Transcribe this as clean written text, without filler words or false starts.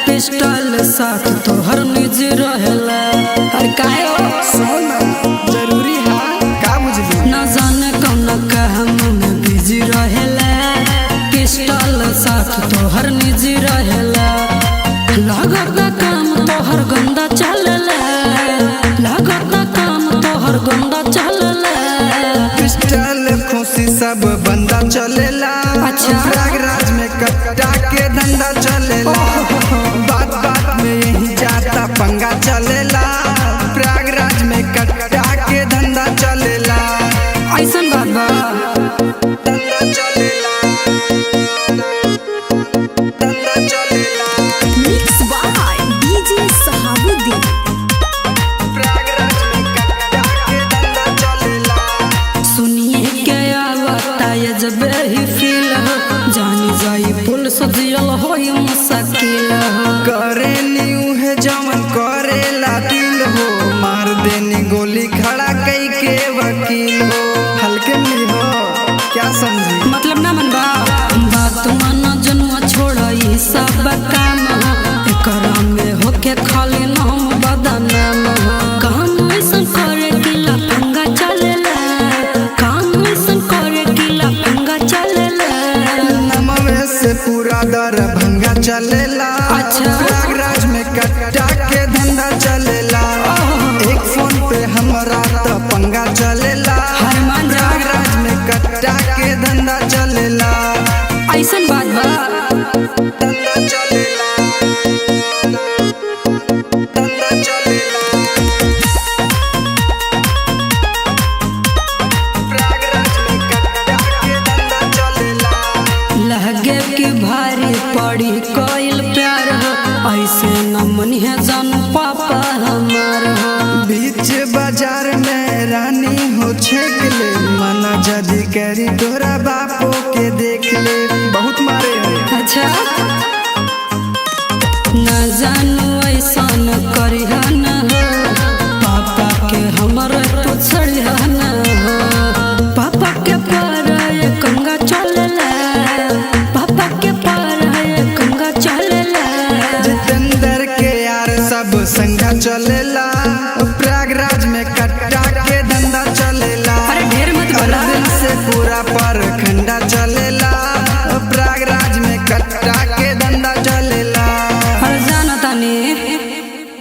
Pistol साथ तोहर निज रहेला। अरे काहे हो सोना जरूरी है का बुझली न जाने कौन काम में बिजी रहेला। पिस्टल साथ तोहर निज रहेला। लागत काम तोहर गंदा चलेला। लागत काम तोहर गंदा चलेला। पिस्टल खुशी सब बंदा चलेला। अच्छा। प्रयागराज में कट्टा के धंधा चलेला। बात बात में यही जाता पंगा चलेला। प्रयागराज में कट्टा के धंधा चलेला। ऐसन बात बा धंधा चलेला। धंधा चलेला। Mix by DJ Sahabuddin. Prayagraj में कट्टा के धंधा चलेला। सुनिए के आवता ये जब ही फील हो। जानी जाई पुल सजियल हो मुश्किल हो। करे न्यू है जमन करेला दिल हो। मार देनी गोली खड़ा कई के वकील हो। हल्के में हो क्या समझी मतलब ना मन बा बात माना जनुआ छोड़ा ये सब काम हो। एकरा में होके खाली नाम बदनाम हो। काम ऐसन करे कि लफंगा चलेला। काम ऐसन करे कि लफंगा चलेला। नमवे से पूरा दरभंगा चलेला। अच्छा। प्रयागराज में कट्टा के धंधा चलेला। एक फोन पे हमरा तो पंगा चलेला। हर मान जा। प्रयागराज में कट्टा के धंधा चलेला। ऐसन बात बा धंधा चलेला। धंधा चलेला। प्रयागराज में कट्टा के धंधा चलेला। लहगे की भारी पड़ी कोइल प्यार हो। ऐसे न मनी है जानू पापा हमार हो। बीच बाजार में रानी हो छेक ले। मना जदी करी तोरा बापो के देख ले। बहुत मारे हैं। अच्छा न जानू ऐसा न करी न हो। पापा के हमारे पुछड़ी न हो। पापा के पर ये कंगा चलेला। पापा के पर ये कंगा चलेला। जितेंद्र के यार सब संगा चलेला। प्रयागराज में कट्टा के धंधा चलेला। अरे ढेर मत बोला। अरविंद से पूरा पर खंडा चलेला।